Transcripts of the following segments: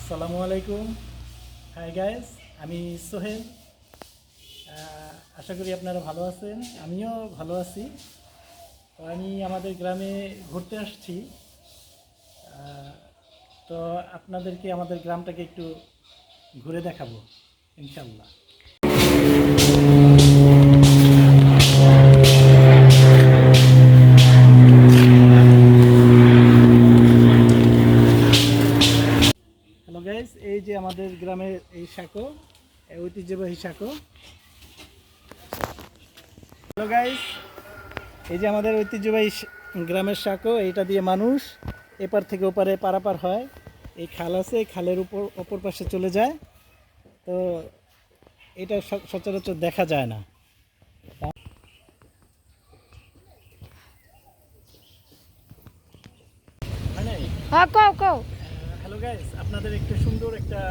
আসসালামু আলাইকুম। Hi guys, আমি সোহেল। আশা করি আপনারা ভালো আছেন, আমিও ভালো আছি। তো আমি আমাদের গ্রামে ঘুরতে আসছি। তো আপনাদেরকে আমাদের গ্রামটাকে একটু ঘুরে দেখাবো ইনশাল্লাহ। হ্যালো গাইস, এই যে আমাদের গ্রামের এই সাঁকো, ঐতিহ্যবাহী সাঁকো। হ্যালো গাইস, এই যে আমাদের ঐতিহ্যবাহী গ্রামের সাঁকো, এইটা দিয়ে মানুষ এপার থেকে ওপারে পারাপার হয়। এই খাল আছে, এই খালের অপর পাশে চলে যায়। তো এটা সচরাচর দেখা যায় না। মানে হ্যাঁ, কও কও। হ্যালো গাইস, আপনাদের একটু সুন্দর একটা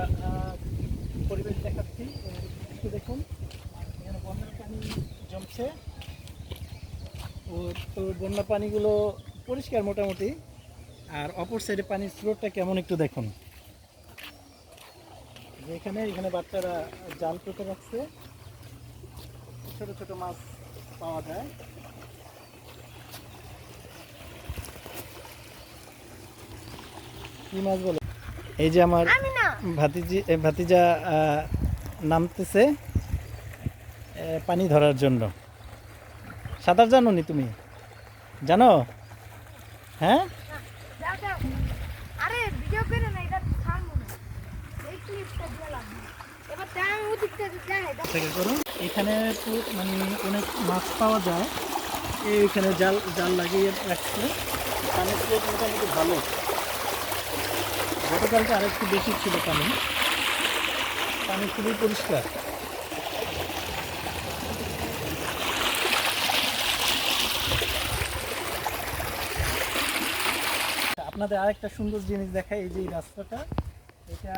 পরিবেশ দেখাচ্ছি। একটু দেখুন, এখানে বন্যার পানি জমছে। তো বন্যা পানিগুলো পরিষ্কার মোটামুটি। আর অপর সাইডে পানির স্রোতটা কেমন একটু দেখুন। এখানে এখানে বাচ্চারা জাল পেতে রাখছে, ছোট ছোট মাছ পাওয়া যায়। কি মাছ বলে? এই যে আমার ভাতিজা নামতেছে পানি ধরার জন্য। সাঁতার জানো নি তুমি? জানো? হ্যাঁ, যাও যাও। আরে ভিডিও করে না, এটা থামো না। এই ক্লিপটা দিয়ে লাগবে। এবার টাইম ওদিক থেকে যায়। থেকে করুন। এখানে তো মানে অনেক মাছ পাওয়া যায়। এইখানে জাল জাল লাগিয়ে রাখছে। পানির স্রোত মোটামুটি ভালো। গতকালকে আরেকটু বেশি ছিল পানি। পানি খুবই পরিষ্কার। আপনাদের আরেকটা সুন্দর জিনিস দেখাই। এই যে এই রাস্তাটা, এটা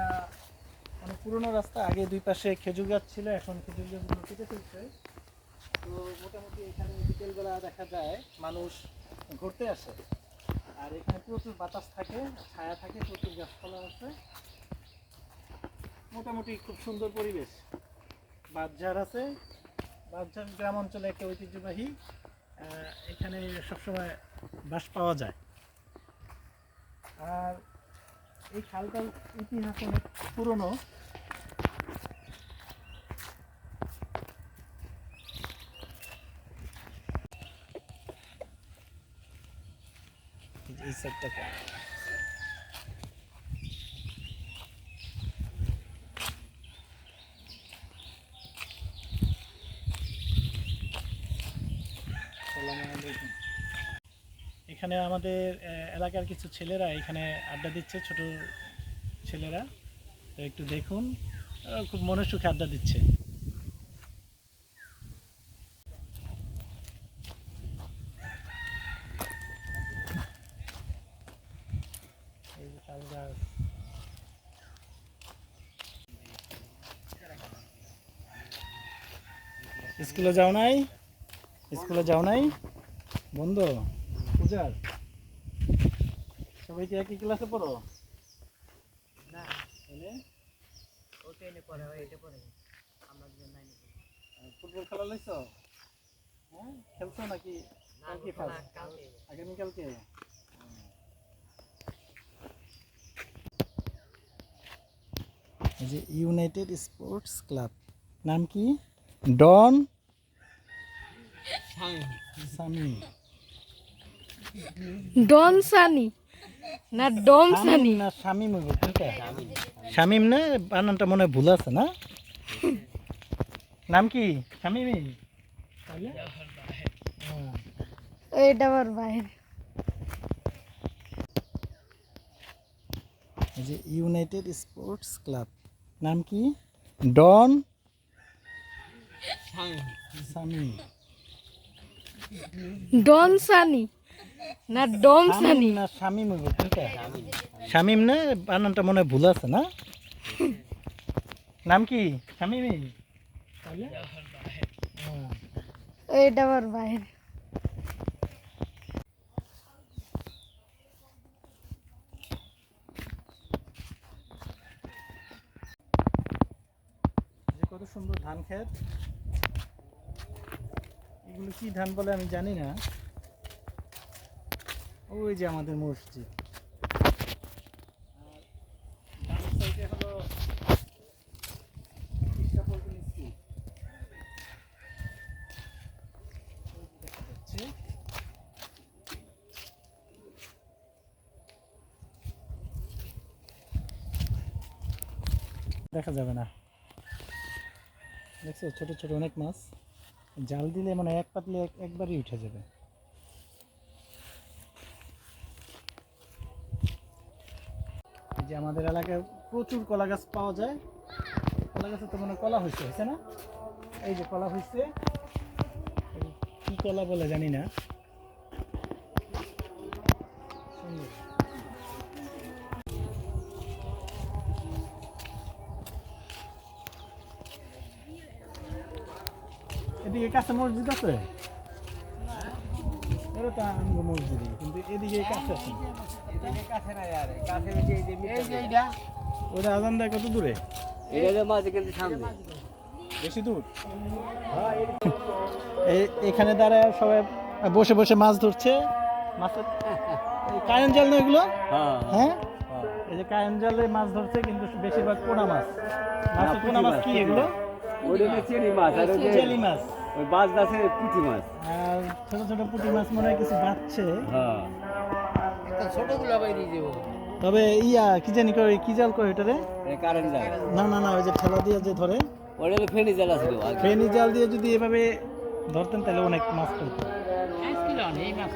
অনেক পুরনো রাস্তা। আগে দুই পাশে খেজুর গাছ ছিল, এখন খেজুর গাছগুলো কেটে ফেলছে। তো মোটামুটি এখানে বিকেলবেলা দেখা যায় মানুষ ঘুরতে আসে। আর এখানে প্রচুর বাতাস থাকে, ছায়া থাকে, প্রচুর গাছপালা আছে। মোটামুটি খুব সুন্দর পরিবেশ। বাঁশঝাড় আছে। বাঁশঝাড় গ্রাম অঞ্চলে একটা ঐতিহ্যবাহী। এখানে সবসময় বাঁশ পাওয়া যায়। আর এই খালটার ইতিহাস অনেক পুরনো। এই সাইডটাতে এখানে আমাদের এলাকার কিছু ছেলেরা এখানে আড্ডা দিচ্ছে, ছোট ছেলেরা। তো একটু দেখুন, খুব মনের সুখে আড্ডা দিচ্ছে। এই যে তাল গাছ। স্কুলে যাও নাই? স্কুলে যাও নাই? বন্ধ? পূজার? সবাই কি একই ক্লাসে পড়ো? না, তাহলে ও 10 পড়ে, ও 8 পড়ে। আমরা দুজন 9 পড়ি। ফুটবল খেলা লইছো? হ্যাঁ, খেলছো নাকি? না, কালকে খেলা ফার্স্ট? কালকে। আগামীকালকে? এই যে ইউনাইটেড স্পোর্টস ক্লাব, নাম কি? ডন সানি। ডন সানি না ডম সানি? না শামিম হইব কোনটা? শামিম না, বানানটা মনে হয় ভুল আছে না? নাম কি? শামিমি? তাহলে হ্যাঁ। এইটা আবার বাইরে। এই যে ইউনাইটেড স্পোর্টস ক্লাব, নাম কি? ডন সানি। ডন সানি না ডম সানি? না শামিম হইব কোনটা? শামিম না, বানানটা মনে হয় ভুল আছে না? নাম কি? শামিমি? তাহলে হ্যাঁ। এইটা আবার বাইরে। কত সুন্দর ধান ক্ষেত। এগুলো কি ধান বলে আমি জানি না। ওই যে আমাদের মসজিদ, আর বাম সাইডে হলো ইস্টাপল্টন স্কুল। ওই যে দেখা যাচ্ছে। দেখা যাবে না, দেখছো ছোট ছোট অনেক মাছ, জাল দিলে মানে এক পাতলে একবারই উঠে যাবে। এই যে আমাদের এলাকায় প্রচুর কলা গাছ পাওয়া যায়। কলা গাছে তো মনে হয় কলা হয়েছে না? এই যে কলা হয়েছে, কি কলা বলে জানি না। সুন্দর। এদিকে কাছে মসজিদ আছে, এটা তো আমগো মসজিদই, কিন্তু এদিকে কাছে আছে। এদিকে কাছে নাই আর কাছে ওই যে এইটা ওটা আজান দেয় কত দূরে? এটা মাঝে কিন্তু সামনে বেশি দূর? এখানে দাঁড়ায় সবাই বসে বসে মাছ ধরছে। মাছের কারেন্ট জাল না এগুলো? হ্যাঁ হ্যাঁ, এই যে কারেন্ট জালে মাছ ধরছে, কিন্তু বেশিরভাগ পোনা মাছ। মাছের পোনা মাছ কি এগুলো? ওইটা চিংড়ি মাছ আর ওই যে চেলি মাছ, ওই বাস গাছে পুঁটি মাছ। আর ছোট ছোট পুঁটি মাছ মনে হয় কিছু বাচ্ছে। হ্যাঁ ছোটগুলো বাইরে দেবো। তবে ইয়া কি জানি করে, কি জাল করে এটারে? কারেন্ট যায় না না না, ওই যে ঠেলা দিয়ে যে ধরে, ওটা ফেনি জাল আছে ফেনি জাল দিয়ে যদি এভাবে ধরতেন তাহলে অনেক মাছ পড়তো। এই মাছ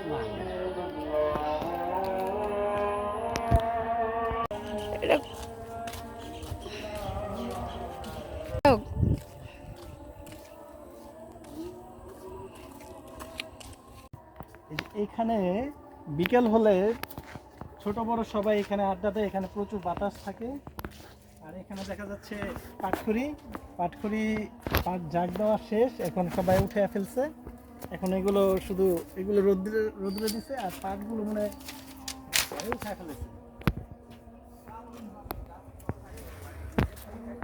এখানে বিকেল হলে ছোট বড় সবাই এখানে আড্ডা দেয়। এখানে প্রচুর বাতাস থাকে। আর এখানে দেখা যাচ্ছে পাটখড়ি, পাট জাগ দেওয়া শেষ, এখন সবাই উঠে ফেলছে। এখন এগুলো শুধু এগুলো রোদ্রে দিছে, আর পাটগুলো মনে হয় উঠে ফেলেছে।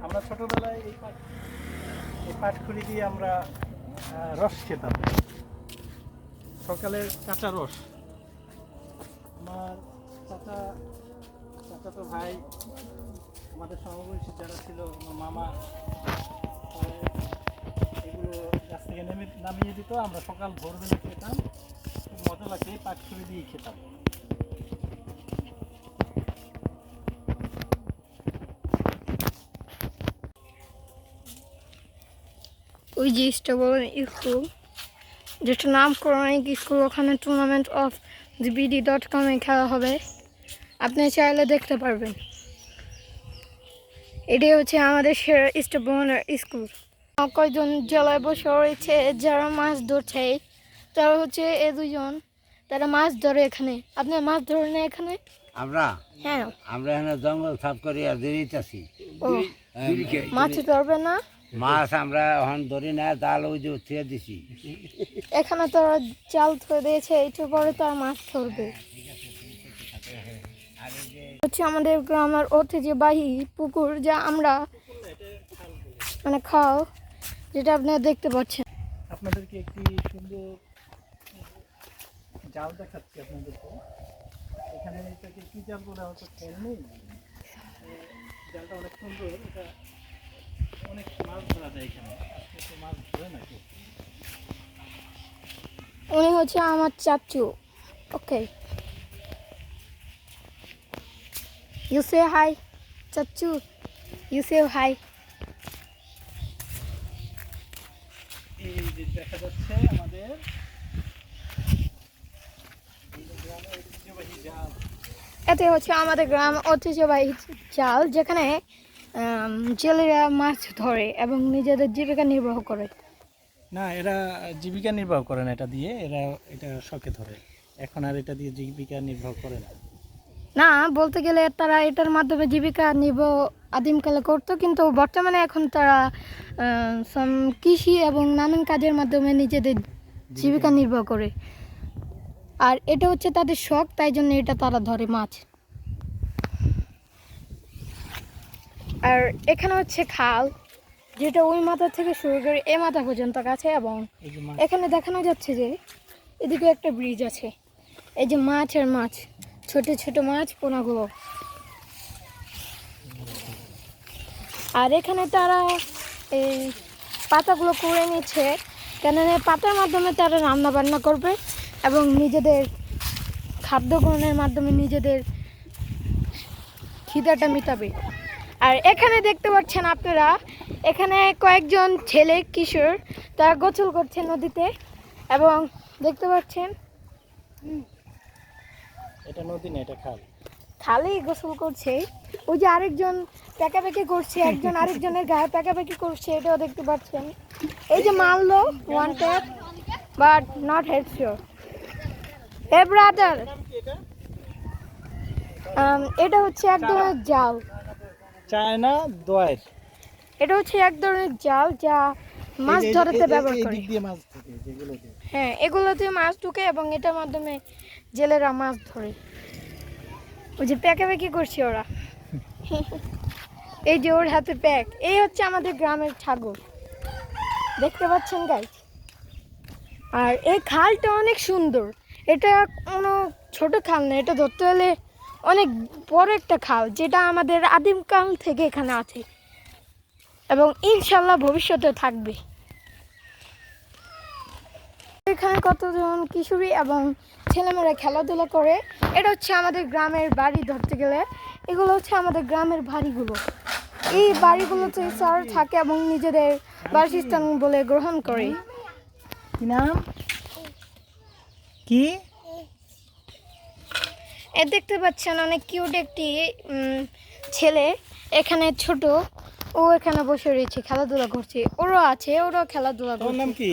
আমরা ছোটবেলায় এই পাটখড়ি দিয়ে আমরা রস খেতাম, সকালের কাঁচা রস। আমার চাচা তো ভাই, আমাদের সমবয়সী যারা ছিল, আমার মামা, এগুলো গাছ থেকে নামিয়ে দিত। আমরা সকাল ভোরবেলা খেতাম, খুব মজা লাগে, পাটখড়ি দিয়ে খেতাম। ওই যে স্টেবল স্কুল, যেটা নামকরণ স্কুল, ওখানে টুর্নামেন্ট অফ GBD.com খেলা হবে, আপনি চাইলে দেখতে পারবেন। এটাই হচ্ছে আমাদের স্টেবল স্কুল। কয়েকজন জেলায় বসে রয়েছে যারা মাছ ধরছে, তারা হচ্ছে এ দুজন, তারা মাছ ধরে এখানে। আপনি মাছ ধরেন না এখানে? আমরা হ্যাঁ, আমরা এখানে জঙ্গল সাফ করি আর দেরিতেছি ও মাছ ধরবে না? মাছ আমরা এখন ধরি না, জাল ওই যে ছেড়ে দিছি। এখানে তারা জাল ধরে দিয়েছে, একটু পরে তারা মাছ ধরবে। হচ্ছে আমাদের গ্রামের ঐতিহ্যবাহী পুকুর, যা আমরা মানে খাও, যেটা আপনারা দেখতে পাচ্ছেন। আপনাদেরকে একটি সুন্দর জাল দেখাচ্ছি আপনাদেরকে। এখানে এটাকে কি জাল বলে হয়তো খেয়াল নেই। জালটা অনেক সুন্দর, এটা অনেক মাছ ধরা যায় এখানে। আজকে তো মাছ ধরে নাকি? উনি হচ্ছে আমার চাচু। ওকে, ইউ সে হাই চাচু, ইউ সে হাই। এই যে দেখা যাচ্ছে আমাদের গ্রামের ঐতিহ্যবাহী জাল। এতে হচ্ছে আমাদের গ্রাম ঐতিহ্যবাহী জাল, যেখানে জেলেরা মাছ ধরে এবং নিজেদের জীবিকা নির্বাহ করে। না, এরা জীবিকা নির্বাহ করে না এটা দিয়ে, এরা এটা শখে ধরে। এখন আর এটা দিয়ে জীবিকা নির্বাহ করে না। না, বলতে গেলে তারা এটার মাধ্যমে জীবিকা নির্বাহ আদিমকালে করতো, কিন্তু বর্তমানে এখন তারা কৃষি এবং নানান কাজের মাধ্যমে নিজেদের জীবিকা নির্বাহ করে। আর এটা হচ্ছে তাদের শখ, তাই জন্য এটা তারা ধরে মাছ। আর এখানে হচ্ছে খাল, যেটা ওই মাথা থেকে শুরু করে এই মাথা পর্যন্ত আছে। এবং এই যে মাছ, এখানে দেখানো যাচ্ছে যে এদিকে একটা ব্রিজ আছে। এই যে মাছ আর মাছ, ছোট ছোট মাছ পোনাগুলো। আর এখানে তারা এই পাতাগুলো কুড়ে নিচ্ছে, কেননা পাতার মাধ্যমে তারা রান্না বান্না করবে এবং নিজেদের খাদ্য গ্রহণের মাধ্যমে নিজেদের খিদাটা মেটাবে। আর এখানে দেখতে পাচ্ছেন আপনারা, এখানে কয়েকজন ছেলে কিশোর তারা গোসল করছে নদীতে। এবং দেখতে পাচ্ছেন এটা নদী না, এটা খাল। খালি গোসল করছে। ওই যে আরেকজন প্যাকাপ্যাকি করছে, একজন আরেকজনের গায়ে প্যাকাপ্যাকি করছে, এটাও দেখতে পাচ্ছেন। এই যে মারলো wanted but not head sure. Hey brother, এটা হচ্ছে এক ধরনের জাল। চায়না দোয়ের এটা হচ্ছে এক ধরনের জাল যা মাছ ধরতে ব্যবহার করে। দিক দিয়ে মাছ থাকে যেগুলো দিয়ে। হ্যাঁ, এগুলোতে মাছ ঢুকে এবং এটার মাধ্যমে জেলেরা মাছ ধরে। ওই যে প্যাকাপ্যাকি করছে ওরা। এই যে ওর হাতে প্যাক। এই হচ্ছে আমাদের গ্রামের ছাগল, দেখতে পাচ্ছেন গাইস। আর এই খালটা অনেক সুন্দর। এটা কোনো ছোট খাল না, এটা ধরতে হলে অনেক বড় একটা খাল, যেটা আমাদের আদিমকাল থেকে এখানে আছে এবং ইনশাল্লাহ ভবিষ্যতে থাকবে। এখানে কতজন কিশোরী এবং ছেলেমেয়েরা খেলাধুলা করে। এটা হচ্ছে আমাদের গ্রামের বাড়ি, ধরতে গেলে এগুলো হচ্ছে আমাদের গ্রামের বাড়িগুলো। এই বাড়িগুলোতে স্যার থাকে এবং নিজেদের বাসস্থান বলে গ্রহণ করে। কি নাম কি? এ দেখতে পাচ্ছেন অনেক কিউট একটি ছেলে, এখানে ছোট, ও এখানে বসে রয়েছে খেলাধুলা করছে। ওরও আছে, ওরও খেলাধুলা তোর নাম করছে। কি?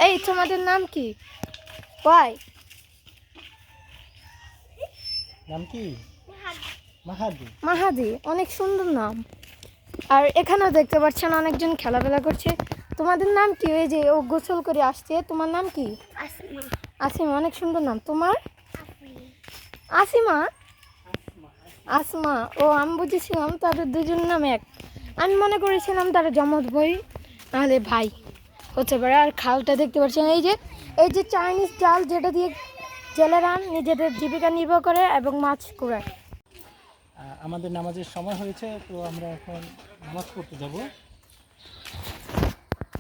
এই তোমাদের নাম কি? ওয়াই নাম কি? মাহাদি। মাহাদি, অনেক সুন্দর নাম। আর এখানেও দেখতে পাচ্ছেন অনেকজন খেলাধুলা করছে। তোমাদের নাম কি? ওই যে ও গোসল করে আসছে, তোমার নাম কি? আসিমা, অনেক সুন্দর নাম। তোমার? আসিমা, আসমা। ও, আমি বুঝেছিলাম তাদের দুজন নাম এক। আমি মনে করেছিলাম তারা জমজ ভাই, নাহলে ভাই হতে পারে। আর খালটা দেখতে পাচ্ছেন, এই যে চাইনিজ জাল, যেটা দিয়ে জেলেরা নিজেদের জীবিকা নির্বাহ করে এবং মাছ কুড়ায়। আমাদের নামাজের সময় হয়েছে, তো আমরা এখন নামাজ পড়তে যাব।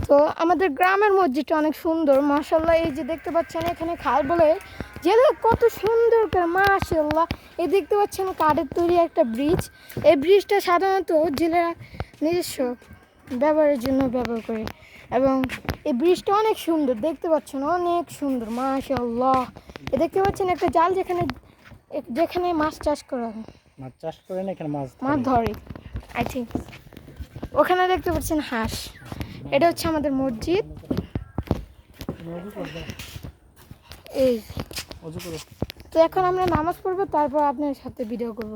তো আমাদের গ্রামের মসজিদটা অনেক সুন্দর মাশাআল্লাহ। এই যে দেখতে পাচ্ছেন এখানে খাল বলে জেলে কত সুন্দর করে মাশাআল্লাহ। এই দেখতে পাচ্ছেন কাঠের তৈরি একটা ব্রিজ। এই ব্রিজটা সাধারণত জেলেরা নিজস্ব ব্যবহারের জন্য ব্যবহার করে এবং এই ব্রিজটা অনেক সুন্দর, দেখতে পাচ্ছেন অনেক সুন্দর মাশাআল্লাহ। এ দেখতে পাচ্ছেন একটা জাল, যেখানে মাছ চাষ করা হয়। মাছ চাষ করে না, এখানে মাছ মাছ ধরে আই থিঙ্ক। ওখানে দেখতে পাচ্ছেন হাঁস। এটা হচ্ছে আমাদের মসজিদ। এই অজু করো। তো এখন আমরা নামাজ পড়বো, তারপর আপনার সাথে ভিডিও করব।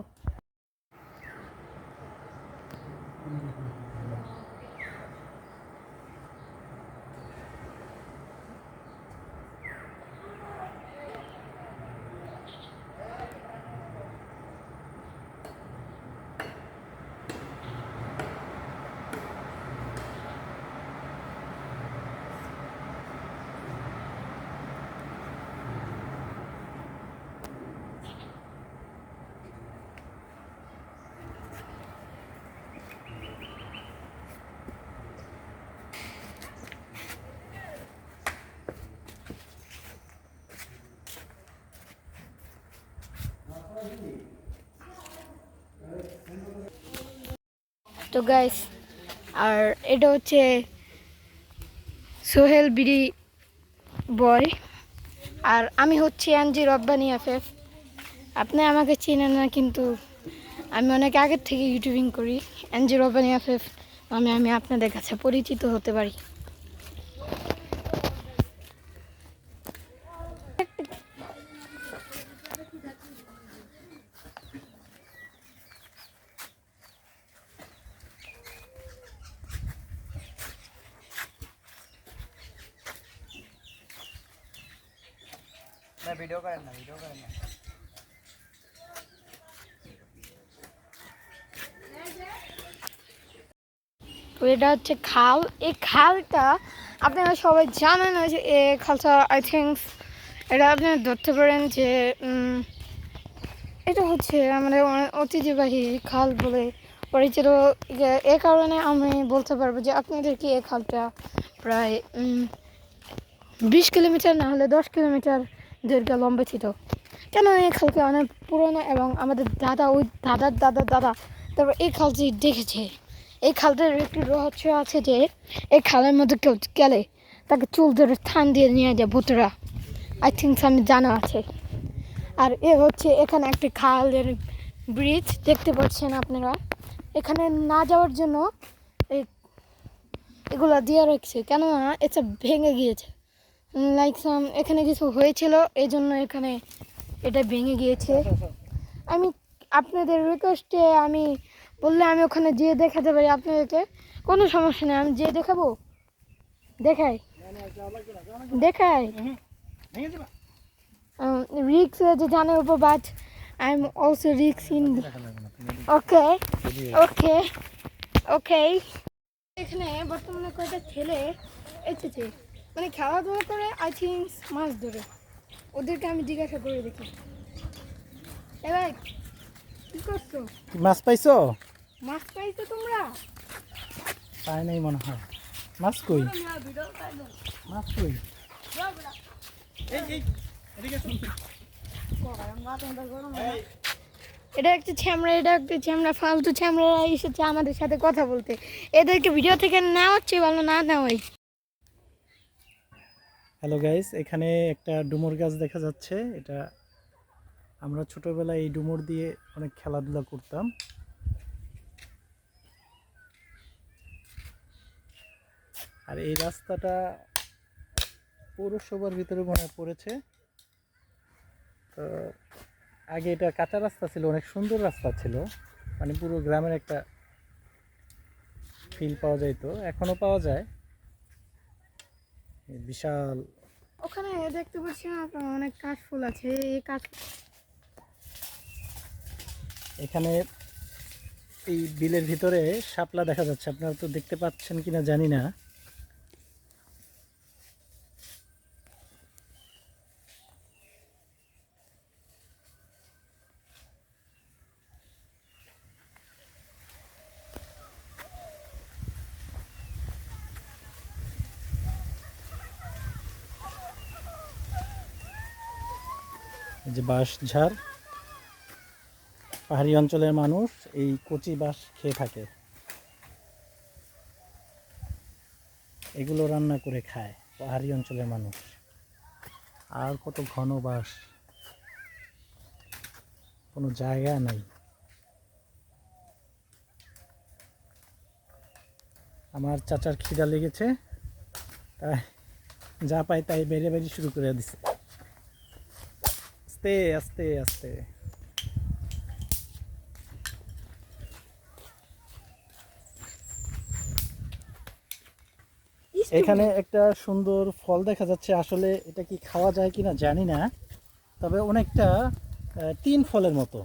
তো গাইস, আর এটা হচ্ছে সোহেল বিডি বয়, আর আমি হচ্ছে এনজি রব্বানি এফএফ। আপনি আমাকে চেনেন না, কিন্তু আমি অনেক আগের থেকে ইউটিউবিং করি। এনজি রব্বানি এফএফ আমি আপনাদের কাছে পরিচিত হতে পারি। না ভিডিও করেন না, ভিডিও করেন না। এটা হচ্ছে খাল। এই খালটা আপনারা সবাই জানেন যে এই খালটা আই থিঙ্ক এটা আপনারা ধরতে পারেন যে এটা হচ্ছে আমাদের ঐতিহ্যবাহী খাল বলে পরিচিত। এ কারণে আমি বলতে পারবো যে আপনাদেরকে এই খালটা প্রায় 20 কিলোমিটার না হলে 10 কিলোমিটার দৈর্ঘ্য লম্বা ছিল। কেন এই খালটা অনেক পুরনো এবং আমাদের দাদা ওই দাদার দাদা দাদা তারপর এই খালটি দেখেছে। এই খালটার একটি রহস্য আছে যে এই খালের মধ্যে কেউ গেলে তাকে চুল ধরে থান দিয়ে নিয়ে যায় ভূতরা। আই থিঙ্ক আমি জানা আছে। আর এ হচ্ছে এখানে একটি খালের ব্রিজ দেখতে পাচ্ছেন আপনারা। এখানে না যাওয়ার জন্য এগুলো দিয়ে রাখছে, কেননা এটা ভেঙে গিয়েছে। লাইক এখানে কিছু হয়েছিল এই জন্য এখানে এটা ভেঙে গিয়েছে। আমি আপনাদের রিকোয়েস্টে আমি বললে আমি ওখানে যেয়ে দেখাতে পারি আপনাদেরকে, কোনো সমস্যা নেই। আমি যেয়ে দেখাবো, দেখাই দেখাই রিক্স যে জানার উপর, বাট আই এম অলসো রিক্স ইন। ওকে ওকে ওকে। এখানে বর্তমানে কয়েকটা ছেলে এসেছে, মানে খেলাধুলা করে আই থিঙ্ক মাছ ধরে। ওদেরকে আমি জিজ্ঞাসা করে দেখি, এবার কি করছো? মাছ পাইছো? মাছ পাইছো তোমরা? পাই নাই মনে হয়। মাছ কই? মাছ কই? এটা একটা ছ্যামড়া ফালতু ছ্যামড়া এসেছে আমাদের সাথে কথা বলতে। এদেরকে ভিডিও থেকে নেওয়া হচ্ছে, ভালো না নেওয়াই। হ্যালো গাইস, এখানে একটা ডুমুর গাছ দেখা যাচ্ছে। এটা আমরা ছোটবেলায় এই ডুমুর দিয়ে অনেক খেলাধুলা করতাম। আর এই রাস্তাটা পৌরসভার ভিতরে মনে পড়েছে। তো আগে এটা কাঁচা রাস্তা ছিল, অনেক সুন্দর রাস্তা ছিল, মানে পুরো গ্রামের একটা ফিল পাওয়া যাইতো, এখনো পাওয়া যায়। বিশাল ওখানে দেখতে পাচ্ছি না অনেক কাশফুল আছে। এই কাশ এখানে এই বিলের ভিতরে শাপলা দেখা যাচ্ছে, আপনারা তো দেখতে পাচ্ছেন কিনা জানি না। এই যে বাঁশঝাড়, পাহাড়ি অঞ্চলের মানুষ এই কচি বাঁশ খেয়ে থাকে, এগুলো রান্না করে খায় পাহাড়ি অঞ্চলের মানুষ। আর কত ঘন বাঁশ, কোনো জায়গা নাই। আমার চাচার খিদা লেগেছে, তাই যা পাই তাই বেড়ে বেড়ে শুরু করে দিছে, আস্তে আস্তে আস্তে। এখানে একটা সুন্দর ফল দেখা যাচ্ছে, আসলে এটা কি খাওয়া যায় কিনা জানি না, তবে অনেকটা তিন ফলের মতো।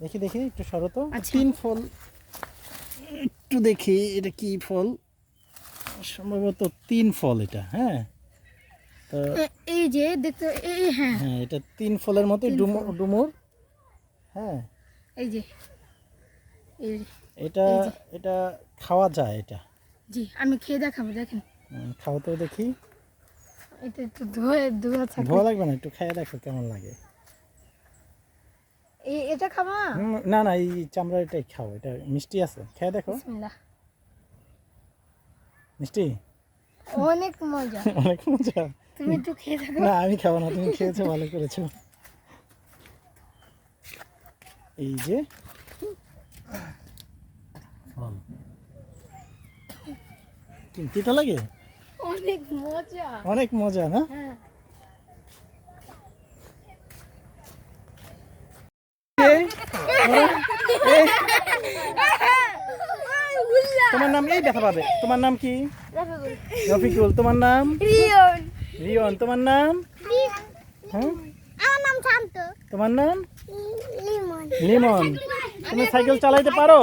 দেখি দেখি একটু সরো তো। তিন ফল, একটু দেখি এটা কি ফল, সম্ভবত তিন ফল এটা। হ্যাঁ, তো এই যে দেখতে হ্যাঁ হ্যাঁ, এটা তিন ফলের মতো ডুমুর। হ্যাঁ, এই যে এটা এটা খাওয়া যায় এটা। জি আমি খেয়ে দেখাবো, দেখেন। খাও তো দেখি। এটা একটু ধোয়া থাকে। ধোয়া লাগবে না, একটু খেয়ে দেখো কেমন লাগে। এটা খাবো না? না না, এই চামড়া এটাই খাও, এটা মিষ্টি আছে, খেয়ে দেখো। বিসমিল্লাহ। মিষ্টি, অনেক মজা। অনেক মজা। তুমি একটু খেয়ে দেখো। না আমি খাবো না, তুমি খেয়েছো, ভালো করেছো। এই যে ফল, তিতা লাগে? অনেক মজা। অনেক মজা না? হ্যাঁ। তোমার নাম, এই ব্যথা পাবে। তোমার নাম কি? রফিকুল। তোমার নাম? রিয়ন। রিয়ন। তোমার নাম? হ্যাঁ, আমার নাম শান্ত। তোমার নাম? লিমন। লিমন। তুমি সাইকেল চালাইতে পারো?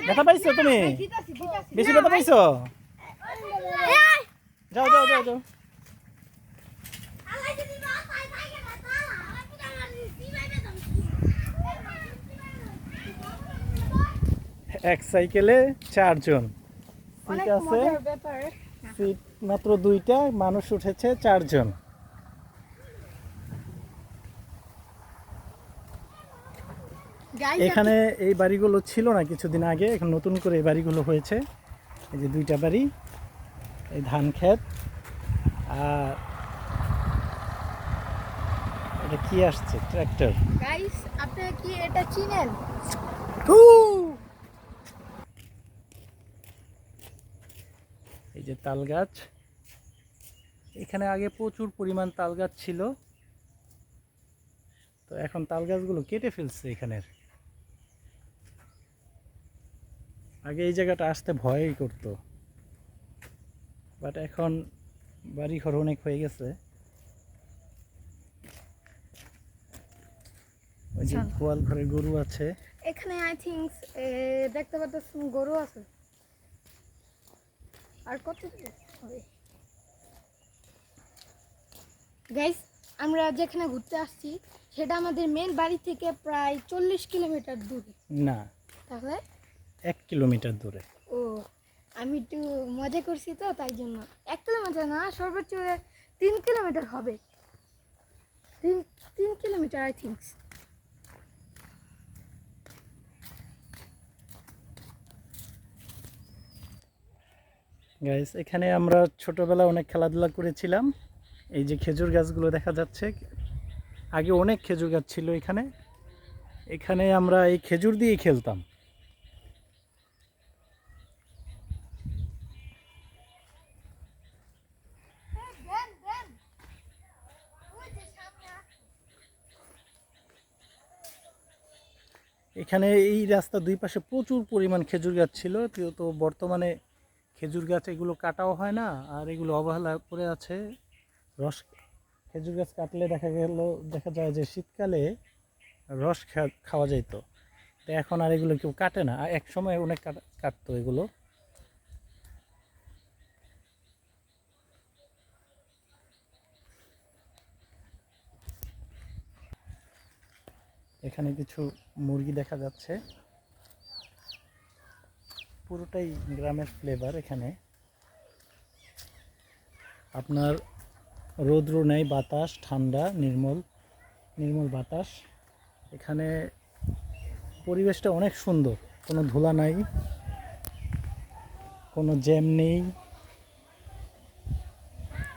ব্যথা পাইছো তুমি? বেশি ব্যথা পাইছো? যাও যাও যাও যাও। এক সাইকেলে 4 জন, অনেক সিট আছে, মজার ব্যাপার। সিট মাত্র 2টা, মানুষ উঠেছে 4 জন। Guys, এখানে এই বাড়িগুলো ছিল না কিছুদিন আগে, এখন নতুন করে এই বাড়িগুলো হয়েছে। এই যে 2টা বাড়ি, এই ধান ক্ষেত, আর এটা কি আসছে, ট্রাক্টর। গাইস আপনারা কি এটা চিনেন? এই যে তাল গাছ, এখানে আগে প্রচুর পরিমাণ তাল গাছ ছিল, তো এখন তাল গাছগুলো কেটে ফেলছে এখানের। আগে এই জায়গাটা আসতে ভয়ই করতো, বাট এখন বাড়ি ঘর অনেক হয়ে গেছে। ওই যে চলো। গোয়াল ঘরে গরু আছে। এখানে আই থিংক দেখতে পাচ্ছেন গরু আছে। আর কত হবে? গাইস আমরা যেখানে ঘুরতে আসছি সেটা আমাদের মেন বাড়ি থেকে প্রায় 40 কিলোমিটার দূরে। না, তাহলে 1 কিলোমিটার দূরে। ও আমি একটু মজা করছি তো তাই জন্য। 1 কিলোমিটার না, সর্বোচ্চ 3 কিলোমিটার হবে। 3 কিলোমিটার আই থিংক। গাইস এখানে আমরা ছোটবেলায় অনেক খেলাধুলা করেছিলাম। এই যে খেজুর গাছগুলো দেখা যাচ্ছে, আগে অনেক খেজুর গাছ ছিল এখানে। এখানে আমরা এই খেজুর দিয়েই খেলতাম। এখানে এই রাস্তার 2 পাশে প্রচুর পরিমাণ খেজুর গাছ ছিল, তো বর্তমানে খেজুর গাছ এগুলো কাটাও হয় না, আর এগুলো অবহেলা করে আছে। রস, খেজুর গাছ কাটলে দেখা যায় যে শীতকালে রস খাওয়া যাইতো, তো এখন আর এগুলো কেউ কাটে না। এক সময় অনেক কাটতো এগুলো। এখানে কিছু মুরগি দেখা যাচ্ছে, পুরোটাই গ্রামের ফ্লেভার। এখানে আপনার রৌদ্র নেই, বাতাস ঠান্ডা, নির্মল নির্মল বাতাস। এখানে পরিবেশটা অনেক সুন্দর, কোনো ধুলা নাই, কোনো জ্যাম নেই,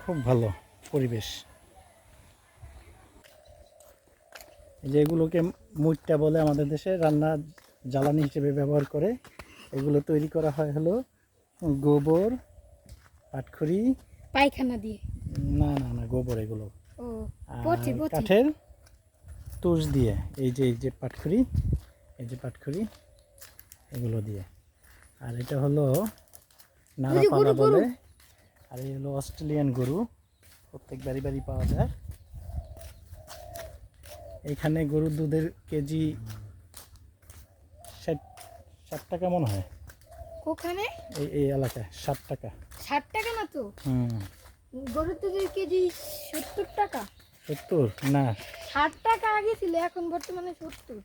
খুব ভালো পরিবেশ। এই যে এগুলোকে মুইট্টা বলে আমাদের দেশে, রান্না জ্বালানি হিসেবে ব্যবহার করে। এগুলো তৈরি করা হয় হলো গোবর, পাটখড়ি, পায়খানা দিয়ে। না না না গোবর এগুলো, ও আর পচি পচি। কাঠের তুষ দিয়ে। এই যে পাটখড়ি, এই যে পাটখড়ি, এগুলো দিয়ে। আর এটা হলো নাড়াপালা বলে। আর এই হলো অস্ট্রেলিয়ান গরু, প্রত্যেক বাড়ি বাড়ি পাওয়া যায়। এখানে গরুর দুধের কেজি 60 টাকা মনে হয়। ওখানে এই এলাকায় 60 টাকা। 60 টাকা না তো, গরুর দুধের কেজি 70 টাকা। 70 না, 60 টাকা আগে ছিল, এখন বর্তমানে 70।